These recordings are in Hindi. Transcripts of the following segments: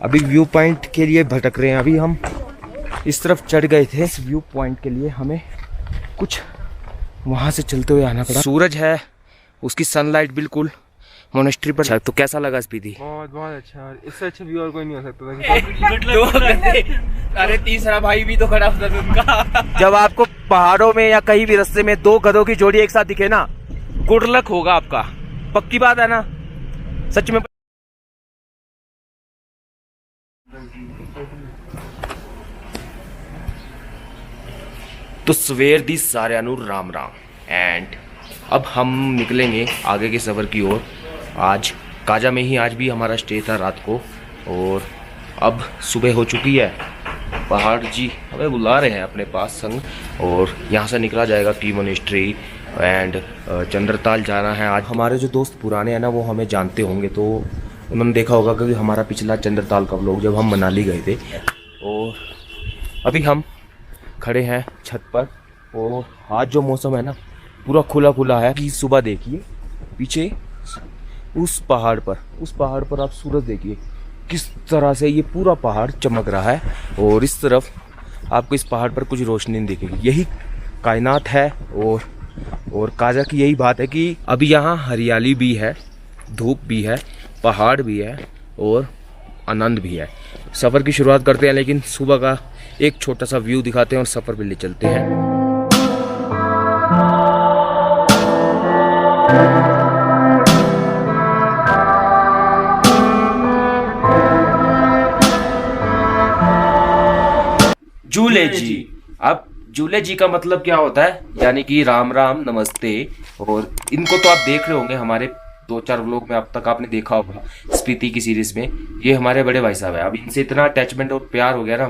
अभी व्यू पॉइंट के लिए भटक रहे हैं। अभी हम इस तरफ चढ़ गए थे, इस व्यू पॉइंट के लिए हमें कुछ वहाँ से चलते हुए आना पड़ा। सूरज है, उसकी सनलाइट बिल्कुल मोनेस्ट्री पर। तो कैसा लगा स्पीति? बहुत बहुत अच्छा, इससे अच्छा व्यू और कोई नहीं हो सकता। अरे तीसरा भाई भी तो खड़ा होता था उनका। जब आपको पहाड़ों में या कहीं भी रास्ते में दो गधों की जोड़ी एक साथ दिखे ना, गुड लक होगा आपका। पक्की बात है ना? सच में। तो सवेर दी सारे राम राम एंड अब हम निकलेंगे आगे के सफ़र की ओर। आज काजा में ही आज भी हमारा स्टे था रात को और अब सुबह हो चुकी है। पहाड़ जी हमें बुला रहे हैं अपने पास संग और यहाँ से निकला जाएगा की मोनेस्ट्री एंड चंद्रताल जाना है आज। हमारे जो दोस्त पुराने हैं ना वो हमें जानते होंगे, तो उन्होंने देखा होगा कि हमारा पिछला चंद्रताल का व्लॉग जब हम मनाली गए थे। और अभी हम खड़े हैं छत पर और आज जो मौसम है ना पूरा खुला खुला है। कि सुबह देखिए पीछे उस पहाड़ पर आप सूरज देखिए किस तरह से ये पूरा पहाड़ चमक रहा है और इस तरफ आपको इस पहाड़ पर कुछ रोशनी नहीं दिखेगी। यही कायनात है और काजा की यही बात है कि अभी यहाँ हरियाली भी है, धूप भी है, पहाड़ भी है और आनंद भी है। सफ़र की शुरुआत करते हैं, लेकिन सुबह का एक छोटा सा व्यू दिखाते हैं और सफ़र पे ले चलते हैं। झूले जी। अब झूले जी का मतलब क्या होता है? यानी कि राम राम नमस्ते। और इनको तो आप देख रहे होंगे हमारे 2-4 व्लॉग में, अब तक आपने देखा होगा स्पीति की सीरीज में। ये हमारे बड़े भाई साहब है। अब इनसे इतना अटैचमेंट और प्यार हो गया ना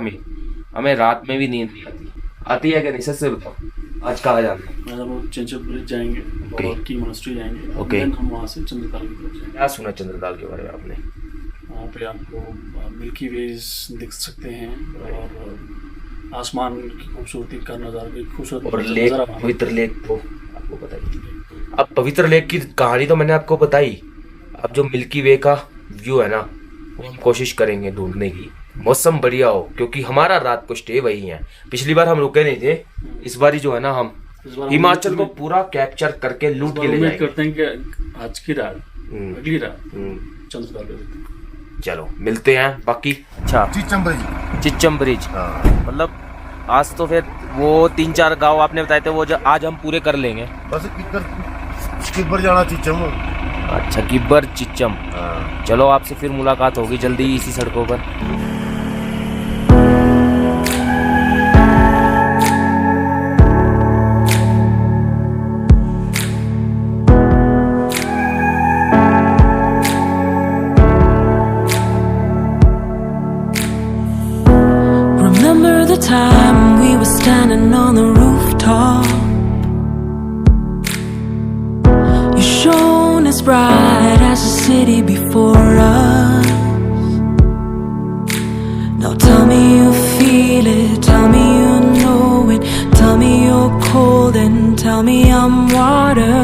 हमें रात में भी नींद नहीं आती है कि नहीं? सच से बताओ, आज कहाँ जाना है? आज हम चंचल ब्रिज जाएंगे और की मोनेस्ट्री जाएंगे। ओके, हम वहाँ से चंद्रताल की तरफ जाएंगे। क्या सुना चंद्रताल के बारे में आपने? वहाँ पे आपको मिल्की वेज दिख सकते हैं और आसमान की खूबसूरती का नज़ारा भी खूबसूरत। और लेक, पवित्र लेक तो आपको बताइए। अब पवित्र लेक की कहानी तो मैंने आपको बताई। अब जो मिल्की वे का व्यू है ना वो हम कोशिश करेंगे ढूंढने की। मौसम बढ़िया हो, क्योंकि हमारा रात को स्टे वही है। पिछली बार हम रुके नहीं थे, इस बार ही जो है ना हम हिमाचल को पूरा कैप्चर करके लूट के ले जाएंगे। करते हैं कि आज की रात अगली रात चंद्रताल पे। चलो मिलते हैं बाकी। अच्छा, चिच्चम ब्रिज। मतलब आज तो फिर वो 3-4 गांव आपने बताए थे वो आज हम पूरे कर लेंगे। बस किब्बर जाना चिच्चम। अच्छा, किब्बर चिच्चम। चलो आपसे फिर मुलाकात होगी जल्दी इसी सड़कों पर। Time we were standing on the rooftop, you shone as bright as the city before us. Now tell me you feel it, tell me you know it, tell me you're cold and tell me I'm water,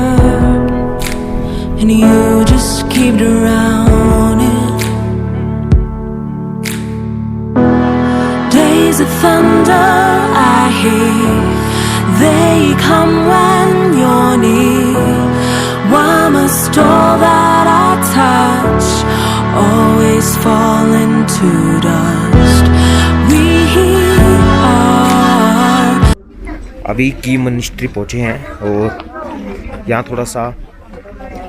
and you just keep drowning. Days of thunder I hear, they come when you're near. Why must all that I touch always fall into dust? We are. अभी की मोनेस्ट्री पहुंचे हैं और यहाँ थोड़ा सा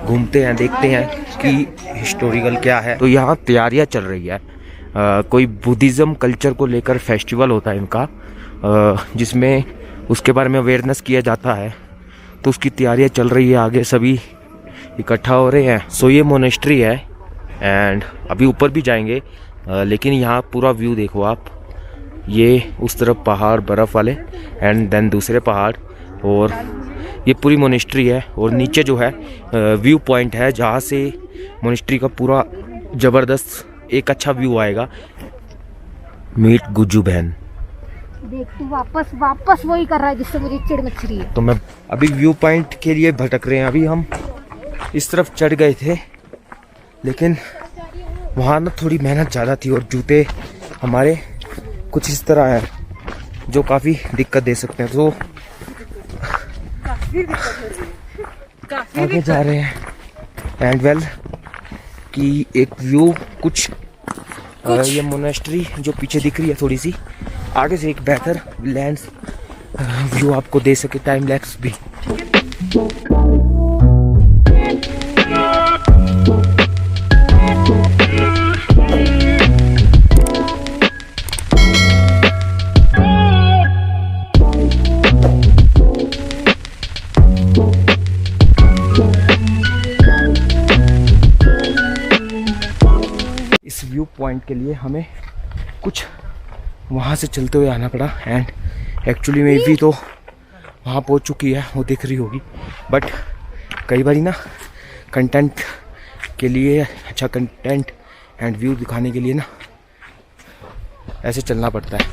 घूमते हैं, देखते हैं कि हिस्टोरिकल क्या है। तो यहाँ तैयारियाँ चल रही है। कोई बुद्धिज़्म कल्चर को लेकर फेस्टिवल होता है इनका, जिसमें उसके बारे में अवेयरनेस किया जाता है। तो उसकी तैयारियां चल रही है, आगे सभी इकट्ठा हो रहे हैं। सो ये मोनेस्ट्री है एंड अभी ऊपर भी जाएंगे, लेकिन यहाँ पूरा व्यू देखो आप। ये उस तरफ पहाड़ बर्फ़ वाले एंड देन दूसरे पहाड़, और ये पूरी मोनेस्ट्री है। और नीचे जो है व्यू पॉइंट है जहाँ से मोनेस्ट्री का पूरा ज़बरदस्त एक अच्छा व्यू आएगा। मीट गुज्जू बहन। देख तू वापस वही कर रहा है जिससे मुझे चिड़ मच रही है। तो मैं अभी व्यू पॉइंट के लिए भटक रहे हैं। अभी हम इस तरफ चढ़ गए थे, लेकिन वहाँ ना थोड़ी मेहनत ज़्यादा थी और जूते हमारे कुछ इस तरह हैं जो काफ़ी दिक्कत दे सकते हैं। तो आगे जा रहे हैं एंड वेल कि एक व्यू कुछ ये मोनेस्ट्री जो पीछे दिख रही है थोड़ी सी आगे से एक बेहतर लैंड व्यू आपको दे सके, टाइम लैप्स भी। इस व्यू पॉइंट के लिए हमें कुछ वहाँ से चलते हुए आना पड़ा एंड एक्चुअली में भी तो वहाँ पहुँच चुकी है, वो दिख रही होगी। बट कई बार ना कंटेंट के लिए, अच्छा कंटेंट एंड व्यू दिखाने के लिए ना ऐसे चलना पड़ता है।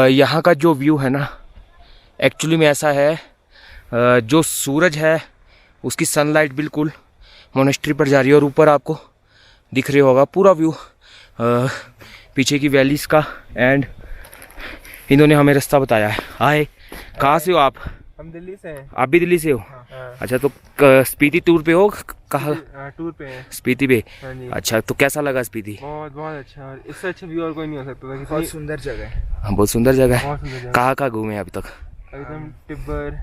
यहाँ का जो व्यू है ना एक्चुअली में ऐसा है, जो सूरज है उसकी सनलाइट बिल्कुल मोनेस्ट्री पर जा रही है और ऊपर आपको दिख रही होगा पूरा व्यू पीछे की वैलीज का। एंड इन्होंने हमें रास्ता बताया है। हाय, कहाँ से हो आप? हम दिल्ली से हैं। आप भी दिल्ली से हो? हाँ। अच्छा, तो स्पीति टूर पे हो? कहाँ? टूर पे हैं। स्पीति पे? हाँ जी। अच्छा, तो कैसा लगा स्पीति? बहुत बहुत अच्छा, और इससे अच्छा व्यू और कोई नहीं हो सकता था। बहुत सुंदर जगह है। हाँ, बहुत सुंदर जगह है। बहुत सुंदर जगह। कहाँ कहाँ घूमे अभी तक? अभी तो हम टिब्बर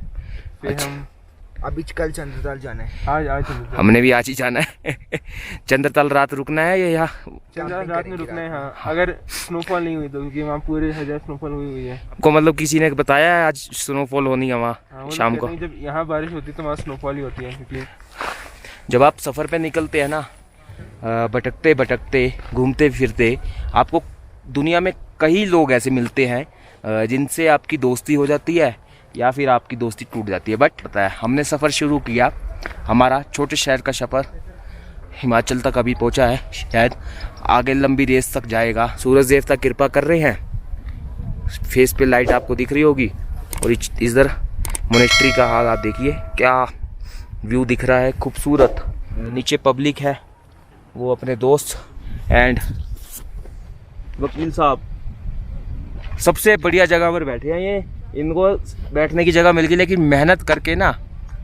पे अच्छा। हम अभी कल चंद्रताल जाना है। आज चंद्रताल। हमने भी आज ही जाना है। चंद्रताल रात रुकना है या यहाँ? चंद्रताल रात में रुकना है। हाँ, अगर स्नोफॉल नहीं हुई तो, क्योंकि वहाँ पूरे 1000 स्नोफॉल हुई है। आपको मतलब किसी ने बताया है आज स्नोफॉल होनी है हाँ, वहाँ वो शाम लोग को? कहते हैं जब यहाँ बारिश होती है तो वहाँ स्नोफॉल ही होती है। क्योंकि जब आप सफ़र पे निकलते हैं ना, भटकते भटकते घूमते फिरते, आपको दुनिया में कई लोग ऐसे मिलते हैं जिनसे आपकी दोस्ती हो जाती है या फिर आपकी दोस्ती टूट जाती है। बट पता है, हमने सफ़र शुरू किया, हमारा छोटे शहर का सफ़र हिमाचल तक अभी पहुंचा है, शायद आगे लंबी रेस तक जाएगा। सूरज देवता कृपा कर रहे हैं, फेस पे लाइट आपको दिख रही होगी। और इधर मोनेस्ट्री का हाल आप देखिए, क्या व्यू दिख रहा है खूबसूरत। नीचे पब्लिक है, वो अपने दोस्त एंड वकील साहब सबसे बढ़िया जगह पर बैठे हैं। ये इनको बैठने की जगह मिल गई, लेकिन मेहनत करके ना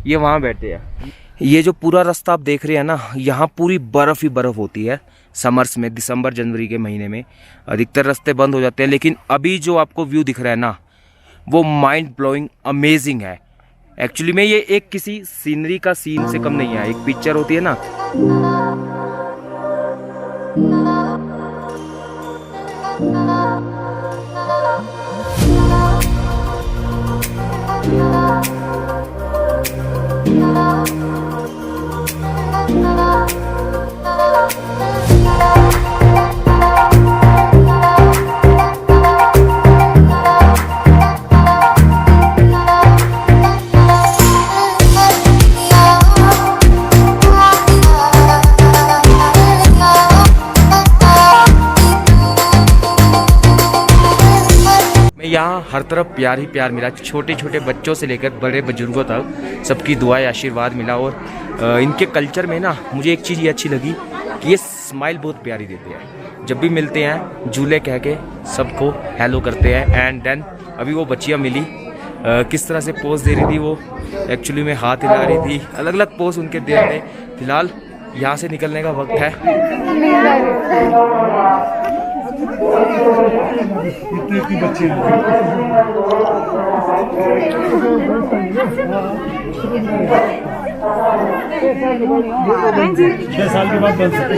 ये वहाँ बैठे हैं। ये जो पूरा रास्ता आप देख रहे हैं ना, यहाँ पूरी बर्फ़ ही बर्फ़ होती है समर्स में, दिसंबर जनवरी के महीने में अधिकतर रास्ते बंद हो जाते हैं। लेकिन अभी जो आपको व्यू दिख रहा है ना, वो माइंड ब्लोइंग अमेजिंग है। एक्चुअली में ये एक किसी सीनरी का सीन से कम नहीं है। एक पिक्चर होती है ना, यहाँ हर तरफ प्यार ही प्यार मिला, छोटे छोटे बच्चों से लेकर बड़े बुजुर्गों तक सबकी दुआएं आशीर्वाद मिला। और इनके कल्चर में ना मुझे एक चीज़ ये अच्छी लगी कि ये स्माइल बहुत प्यारी देते हैं। जब भी मिलते हैं झूले कह के सबको हेलो करते हैं। एंड देन अभी वो बच्चियाँ मिली, किस तरह से पोज दे रही थी वो, एक्चुअली में हाथ हिला रही थी, अलग अलग पोज उनके दे रहे थे। फिलहाल यहाँ से निकलने का वक्त है। साल के बाद बन सकते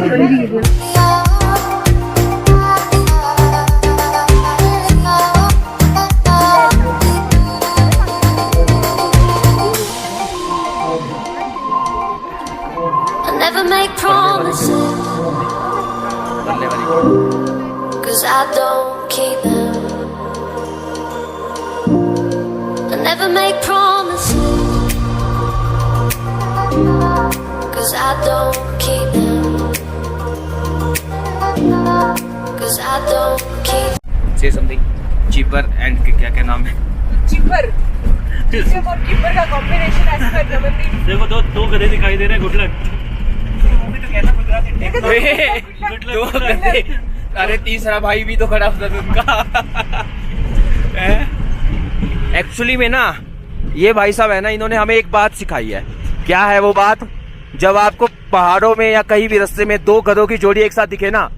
Never make promises. 'cause I don't keep them. I never make promises, 'cause I don't keep them. 'Cause I don't keep. से समथिंग चीपर एंड क्या क्या नाम है चिपर चिपर और कीपर का कॉम्बिनेशन ऐसा कर रहा देखो दो गधे दिखाई दे रहे हैं, गुड लक। दो गधे, अरे तीसरा भाई भी तो खड़ा होता था उनका। एक्चुअली में ना ये भाई साहब है ना, इन्होंने हमें एक बात सिखाई है। क्या है वो बात? जब आपको पहाड़ों में या कहीं भी रास्ते में दो गधों की जोड़ी एक साथ दिखे ना,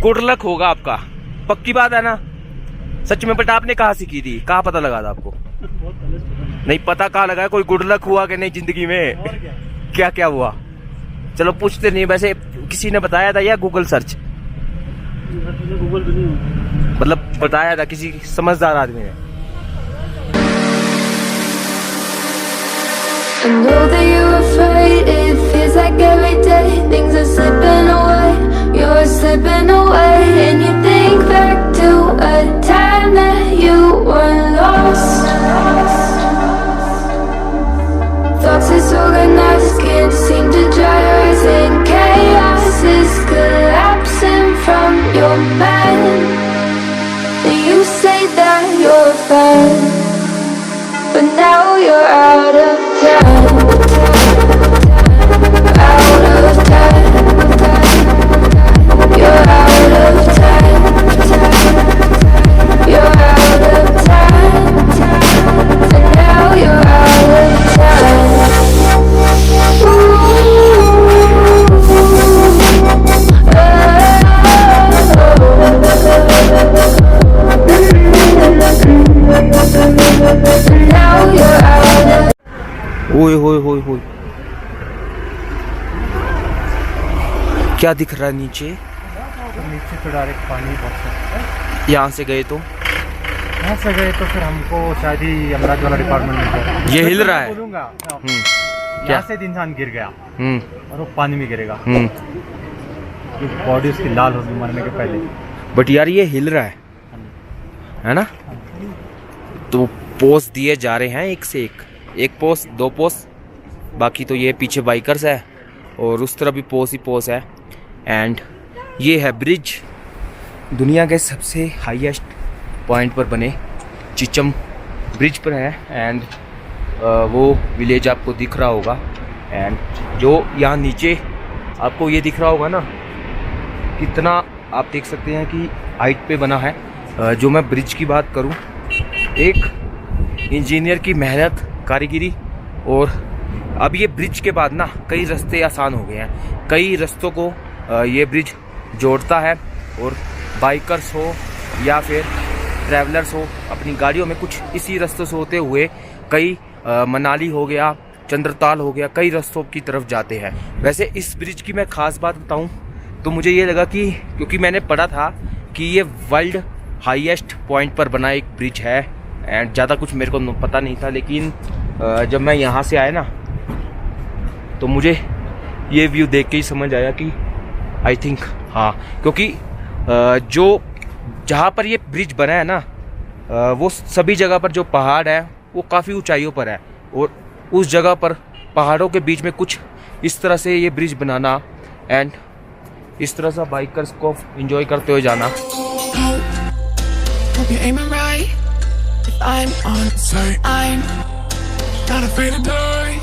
गुड लक होगा आपका। पक्की बात है ना? सच में। बट आपने कहाँ सीखी थी? कहाँ पता लगा था आपको? नहीं पता कहाँ लगा? कोई गुड लक हुआ कि नहीं जिंदगी में? क्या क्या हुआ? चलो पूछते नहीं, वैसे किसी ने बताया था या गूगल सर्च? गूगल पे नहीं, मतलब बताया था किसी समझदार आदमी ने। I know that you're afraid, it feels like every day things are slipping away, you're slipping away, and you think back to a time that you were lost. Thoughts disorganized, can't seem to dry your eyes, and chaos is collapsing from your mind. And you say that you're fine, but now you're out of time, out of time, you're out of time, you're out of time, and now you're out of time. Now you're out of. ओए होए होए होए, क्या दिख रहा है नीचे? नीचे तो डायरेक्ट पानी पहुंचा। यहाँ से गए तो यहाँ से गए तो फिर हमको शायद ही अमराज वाला डिपार्टमेंट मिल जाए। ये हिल रहा है। बोलूँगा क्या? यहाँ से इंसान गिर गया और वो पानी में गिरेगा, बॉडी उसकी लाल होगी मरने के पहले। बट यार ये हिल रहा है ना? तो पोस्ट दिए जा रहे हैं एक से एक पोस्ट, दो पोस्ट, बाकी तो ये पीछे बाइकर्स है और उस तरफ भी पोस्ट ही पोस्ट है। एंड ये है ब्रिज, दुनिया के सबसे हाईएस्ट पॉइंट पर बने चिचम ब्रिज पर है। एंड वो विलेज आपको दिख रहा होगा। एंड जो यहाँ नीचे आपको ये दिख रहा होगा ना, कितना आप देख सकते हैं कि हाइट पे बना है। जो मैं ब्रिज की बात करूँ, एक इंजीनियर की मेहनत, कारीगिरी। और अब ये ब्रिज के बाद ना कई रास्ते आसान हो गए हैं। कई रास्तों को ये ब्रिज जोड़ता है और बाइकर्स हो या फिर ट्रैवलर्स हो अपनी गाड़ियों में कुछ इसी रास्तों से होते हुए कई मनाली हो गया, चंद्रताल हो गया, कई रास्तों की तरफ जाते हैं। वैसे इस ब्रिज की मैं ख़ास बात बताऊं तो मुझे ये लगा कि क्योंकि मैंने पढ़ा था कि ये वर्ल्ड हाईएस्ट पॉइंट पर बना एक ब्रिज है। एंड ज़्यादा कुछ मेरे को पता नहीं था, लेकिन जब मैं यहाँ से आया ना तो मुझे ये व्यू देख के ही समझ आया कि आई थिंक हाँ, क्योंकि जो जहाँ पर ये ब्रिज बना है ना, वो सभी जगह पर जो पहाड़ है वो काफ़ी ऊंचाइयों पर है। और उस जगह पर पहाड़ों के बीच में कुछ इस तरह से ये ब्रिज बनाना एंड इस तरह से बाइकर्स को एंजॉय करते हुए जाना। Hope you're aiming right. If I'm on site, I'm not afraid to die.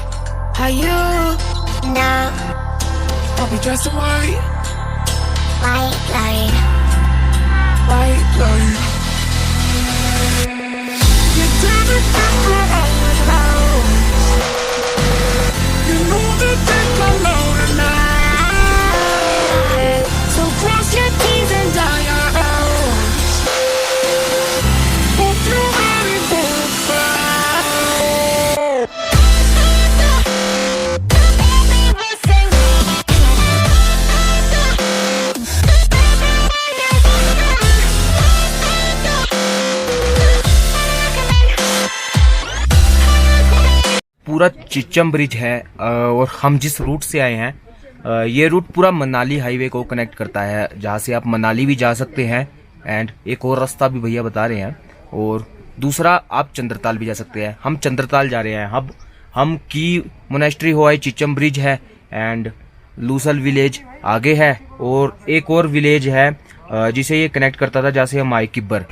How you know? I'll be dressed in white. White light. White light. You did it for hours. You know that it's my load tonight. So cross your T's and dot your O's. Hope you're ready for a fight. पूरा चिचम ब्रिज है और हम जिस रूट से आए हैं ये रूट पूरा मनाली हाईवे को कनेक्ट करता है, जहाँ से आप मनाली भी जा सकते हैं एंड एक और रास्ता भी भैया बता रहे हैं, और दूसरा आप चंद्रताल भी जा सकते हैं। हम चंद्रताल जा रहे हैं। हम की मोनेस्ट्री होए, चिचम ब्रिज है एंड लूसल विलेज आगे है, और एक और विलेज है जिसे ये कनेक्ट करता था जहाँ से हम आए किब्बर।